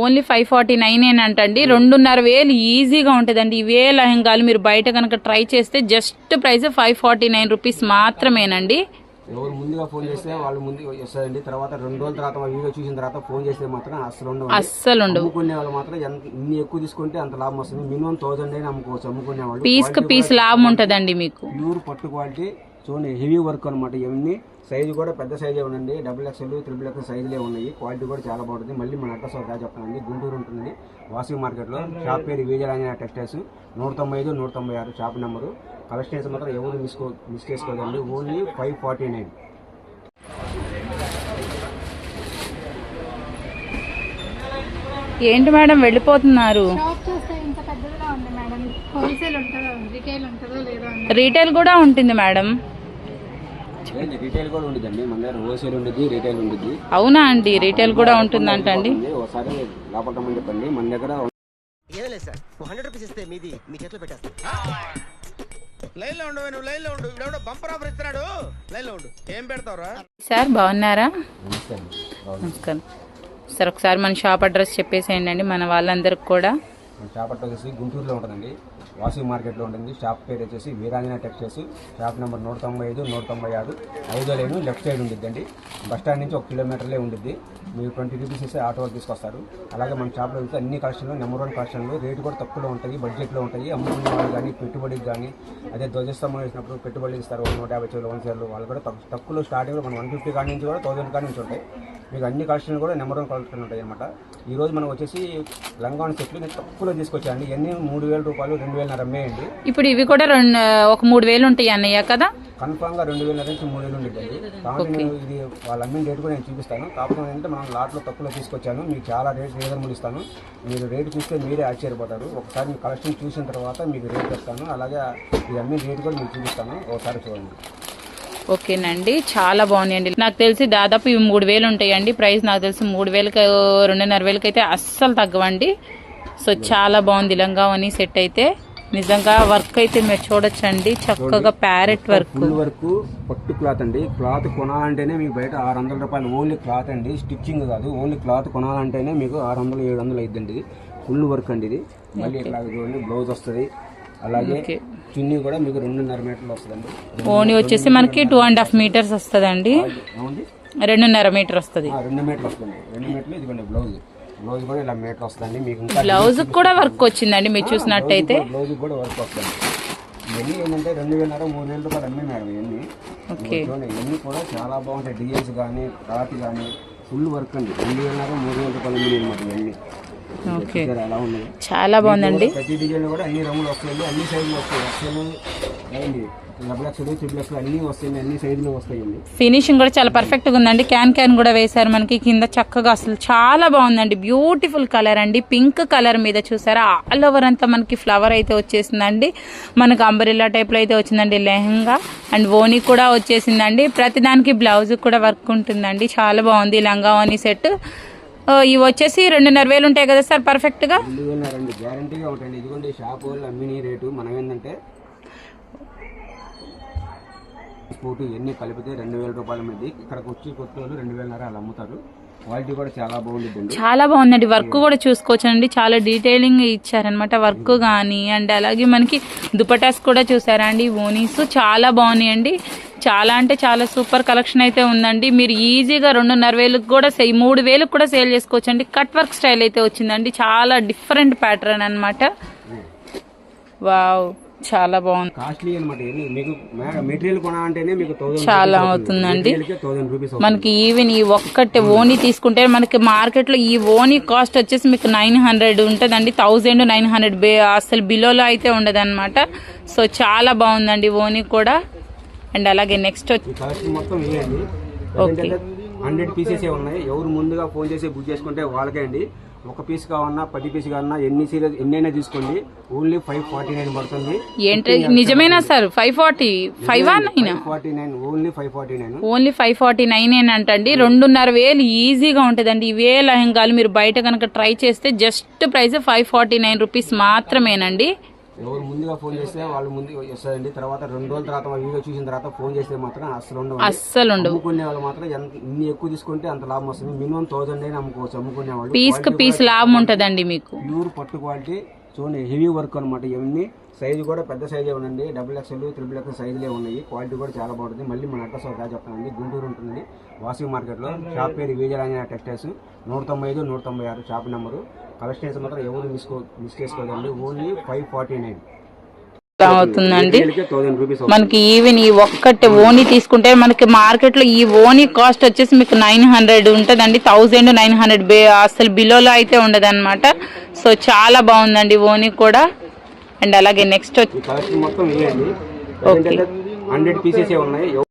Only 549 అంటండి. 2,500 ఈజీగా ఉంటుందండి. ఇవే లెహంగాలు మీరు బయట కనుక ట్రై చేస్తే జస్ట్ ప్రైస్ 549 రూపీస్ మాత్రమేనండి. ఎవరు ముందుగా ఫోన్ చేస్తే వాళ్ళు ముందుగా వస్తారండి. తర్వాత 2 రోజుల తర్వాత వీడియో చూసిన తర్వాత ఫోన్ చేస్తే మాత్రం అస్సలు ఉండవు. అమ్ముకునే వాళ్ళు మాత్రం ఇన్ని ఎక్కువ తీసుకుంటే అంత లాభం వస్తుంది. మినిమం 1000 అయినా అమ్ముకోవచ్చు. అమ్ముకునే వాళ్ళు పీస్ కు పీస్ లాభం ఉంటదండి మీకు. ప్యూర్ పట్టు క్వాలిటీ చూడండి, హెవీ వర్క్ అనమాట. ఇవన్నీ సైజు కూడా పెద్ద సైజే ఉండండి. XXL, XXL సైజులే ఉన్నాయి. క్వాలిటీ కూడా చాలా బాగుంటుంది. మళ్ళీ మన అడ్రస్ ఒకసారి చెప్తానండి. గుంటూరు ఉంటుందండి, వాసవి మార్కెట్లో. షాప్ పేరు విజయరాంజనేయ టెక్స్టైల్స్, 195, 196 షాప్ నెంబరు. కలెక్షన్స్ మాత్రం ఎవరు మిస్ చేసుకోదండి. ఓన్లీ 549. ఏంటి మేడం వెళ్ళిపోతున్నారు? రీటైల్ కూడా ఉంటుంది మేడం. రీటైల్ కూడా ఉంటుందండి. మన దగ్గర హోల్సేల్ ఉంటుంది, రీటైల్ ఉంటుంది. అవునా అండి? రీటైల్ కూడా ఉంటుందంట అండి. ఒకసారి లోపల రమ్మని చెప్పండి. మన దగ్గర సార్ బాగున్నారా? నమస్కారం సార్. ఒకసారి మన షాప్ అడ్రస్ చెప్పేసేయండి అండి మన వాళ్ళందరికి కూడా. షాప్ అడ్రస్ వచ్చేసి గుంటూరులో ఉంటుందండి, వాసవి మార్కెట్లో ఉంటుంది. షాప్ పేరు వచ్చేసి వీరాంజనేయ టెక్స్టైల్స్. షాప్ నెంబర్ 195, 196 5వ లైన్ లెఫ్ట్ సైడ్ ఉండిద్దండి. బస్ స్టాండ్ నుంచి 1 కిలోమీటర్లే ఉంటుంది. మీరు 20 రూపీస్ ఇస్తే ఆటో వాళ్ళు తీసుకొస్తారు. అలాగే మన షాప్లో వెళ్తే అన్ని కలెక్షన్లు నెంబర్ 1 కలెక్షన్లు, రేటు కూడా తక్కువలో ఉంటాయి, బడ్జెట్లో ఉంటాయి. అమ్ముకునే వాళ్ళు కానీ పెట్టుబడికి కానీ, అదే ధ్వజస్తంభం వేసినప్పుడు పెట్టుబడులు ఇస్తారు 150 చీరలు, 100 చీరలు. వాళ్ళు కూడా తక్కువలో స్టార్టింగ్లో మన 150 కాడి నుంచి కూడా 1000 కాడి నుంచి ఉంటాయి. మీకు అన్ని కలెక్షన్లు కూడా నెంబర్ 1 కలెక్షన్ ఉంటాయి అనమాట. ఈరోజు మనం వచ్చేసి లంగావని సెట్లు నేను తక్కువలో తీసుకొచ్చానండి. ఇవన్నీ 3000 రూపాయలు, 2000 అమ్మేయండి. ఇప్పుడు ఇవి కూడా ఒక 3000 ఉంటాయి అన్నయ్య కదా? కన్ఫామ్ గా 2000 నుంచి 3000 ఉండిద్దండి. కాబట్టి ఇది వాళ్ళ అమ్మిన రేటు కూడా నేను చూపిస్తాను. కాకపోతే ఏంటంటే మనం లాట్లో తక్కువలో తీసుకొచ్చాను. మీకు చాలా రేట్ రీజనబుల్ ఇస్తాను. మీరు రేటు చూస్తే మీరే ఆశ్చర్యపోతారు. ఒకసారి మీ కలెక్షన్ చూసిన తర్వాత మీకు రేట్ ఇస్తాను. అలాగే ఇది అమ్మిన రేటు కూడా మీకు చూపిస్తాను. ఒకసారి చూడండి. ఓకేనండి, చాలా బాగున్నాయండి. నాకు తెలిసి దాదాపు ఇవి 3000 ఉంటాయండి. ప్రైస్ నాకు తెలిసి 3000కి 2500 అయితే అస్సలు తగ్గవండి. సో చాలా బాగుంది లంగావని సెట్ అయితే. నిజంగా వర్క్ అయితే మీరు చూడొచ్చండి, చక్కగా ప్యారెట్ వర్క్. ఫుల్ వర్క్ పట్టు క్లాత్ అండి. క్లాత్ కొనాలంటేనే మీకు బయట 600 రూపాయలు ఓన్లీ క్లాత్ అండి, స్టిచ్చింగ్ కాదు. ఓన్లీ క్లాత్ కొనాలంటేనే మీకు 600, 700 అయిద్దండి. ఇది ఫుల్ వర్క్ అండి. ఇది మళ్ళీ ఇట్లా చూడండి, బ్లౌజ్ వస్తుంది. అలాగే చున్నీ కూడా మీకు 2.5 మీటర్లు వస్తుందండి. ఓని వచ్చేసి మనకి 2.5 మీటర్స్ వస్తుందండి. 2.5 మీటర్ వస్తుంది. 2 మీటర్లు వస్తుంది. 2 మీటర్లు. ఇదిగోండి బ్లౌజ్. బ్లౌజ్ కూడా ఇలా మీటర్ వస్తుంది. మీకు బ్లౌజ్ కూడా వర్క్ వచ్చిందండి మీరు చూసినట్టయితే. బ్లౌజ్ కూడా వర్క్ వస్తుంది. ఇవన్నీ ఏంటంటే 2000, 3000 రూపాయలు అమ్మే మేడం. ఇవన్నీ ఇవన్నీ కూడా చాలా బాగుంటాయి. డిజైన్స్ కానీ క్లాత్ కానీ ఫుల్ వర్క్ అండి. 2000, 3000 రూపాయలు అమ్మే అనమాట ఇవన్నీ. అలా ఉన్నాయి, చాలా బాగుందండి. ప్రతి డిజైన్ కూడా అన్ని రంగులు వస్తాయండి, అన్ని సైజులు వస్తాయి. XXL, XXL అన్ని వస్తాయండి, అన్ని సైజులు వస్తాయండి. ఫినిషింగ్ కూడా చాలా పర్ఫెక్ట్ గా ఉందండి. క్యాన్ కూడా వేశారు మనకి కింద చక్కగా. అసలు చాలా బాగుందండి. బ్యూటిఫుల్ కలర్ అండి. పింక్ కలర్ మీద చూసారా ఆల్ ఓవర్ అంతా మనకి ఫ్లవర్ అయితే వచ్చేసిందండి. మనకు అంబ్రెల్లా టైప్ లో అయితే వచ్చిందండి లెహంగా. అండ్ ఓని కూడా వచ్చేసిందండి. ప్రతి దానికి బ్లౌజ్ కూడా వర్క్ ఉంటుందండి. చాలా బాగుంది లంగావని సెట్. ఇవి వచ్చేసి 2500 ఉంటాయి కదా సార్ పర్ఫెక్ట్ గా? 2000 గ్యారంటీగా ఉంటాయండి. ఇదిగోండి షాప్ వాళ్ళు అమ్మిన రేటు. మనం ఏంటంటే స్పోర్ట్ ఇవన్నీ కలిపితే 2000 రూపాయల మీద. ఇక్కడికి వచ్చి కొత్త వాళ్ళు 2500 అలా అమ్ముతారు. క్వాలిటీ కూడా చాలా బాగుంటుంది. చాలా బాగుందండి. వర్క్ కూడా చూసుకోవచ్చండి. చాలా డీటెయిలింగ్ ఇచ్చారనమాట వర్క్ కానీ. అండ్ అలాగే మనకి దుపటాస్ కూడా చూసారా అండి. ఓనీస్ చాలా బాగున్నాయండి. చాలా అంటే చాలా సూపర్ కలెక్షన్ అయితే ఉందండి. మీరు ఈజీగా 2500 కూడా 3000 కూడా సేల్ చేసుకోవచ్చండి. కట్ వర్క్ స్టైల్ అయితే వచ్చిందండి. చాలా డిఫరెంట్ ప్యాటర్న్ అనమాట. వావ్, చాలా బాగుంది. కాస్ట్లీ అనమాట. మీకు మెటీరియల్ కొనాలంటేనే మీకు 1000 చాలా అవుతుందండి. మనకి ఈవెన్ ఈ ఒక్కటి ఓనీ తీసుకుంటే మనకి మార్కెట్ లో ఈ ఓనీ కాస్ట్ వచ్చేసి మీకు 900 ఉంటదండి. 1900 అసలు బిలోలో అయితే ఉండదు అనమాట. సో చాలా బాగుందండి ఓనీ కూడా. అండ్ అలాగే నెక్స్ట్ మొత్తం 100 పీసెస్ ఉన్నాయి. ఎవరు ముందుగా ఫోన్ చేసి బుక్ చేసుకుంటే వాళ్ళకే అండి. ఒక పీస్ కావన్నా 10 పీస్ కావన్నా ఎన్నైనా తీసుకోండి. ఓన్లీ 549 పడుతుంది. ఏంటి నిజమేనా సార్? 549 ఓన్లీ 549. ఓన్లీ 549 అంటండి. 2500 ఈజీగా ఉంటుందండి. ఇవే లెహంగాలు మీరు బయట కనుక ట్రై చేస్తే జస్ట్ ప్రైస్ 549 రూపీస్ మాత్రమేనండి. ఎవరు ముందుగా ఫోన్ చేస్తే వాళ్ళు ముందుగా వస్తారండి. తర్వాత 2 రోజుల తర్వాత వీడియో చూసిన తర్వాత ఫోన్ చేస్తే మాత్రం అస్సలు ఉండవు. అమ్ముకునే వాళ్ళు మాత్రం ఇన్ని ఎక్కువ తీసుకుంటే అంత లాభం వస్తుంది. మినిమం 1000 అయినా అమ్ముకోవచ్చు అమ్ముకునే వాళ్ళు. పీస్ లాభం ఉంటదండి మీకు. ప్యూర్ పట్టు క్వాలిటీ చూడండి, హెవీ వర్క్ అనమాట. ఇవన్నీ సైజు కూడా పెద్ద సైజే ఉందండి. XXL, XXL సైజులే ఉన్నాయి. క్వాలిటీ కూడా చాలా బాగుంటుంది. మళ్ళీ మన అడ్రస్ ఒకసారి చెప్తానండి. గుంటూరు ఉంటుందండి, వాసవి మార్కెట్లో. షాప్ పేరు విజయరాంజనేయ టెక్స్టైల్స్, 195, 196 షాప్ నెంబరు. కలెక్షన్స్ మాత్రం ఎవరు మిస్ చేసుకోదండి. ఓన్లీ 549 అవుతుందండి 1000 రూపీస్. మనకి ఈవెన్ ఈ ఒక్కటి ఓనీ తీసుకుంటే మనకి మార్కెట్ లో ఈ ఓనీ కాస్ట్ వచ్చేసి మీకు 900 ఉంటదండి. 1900 అసలు బిలోలో అయితే ఉండదు అనమాట. సో చాలా బాగుందండి ఓనీ కూడా. అండ్ అలాగే నెక్స్ట్ కలెక్షన్ మొత్తం 100 పీసెస్ ఉన్నాయి.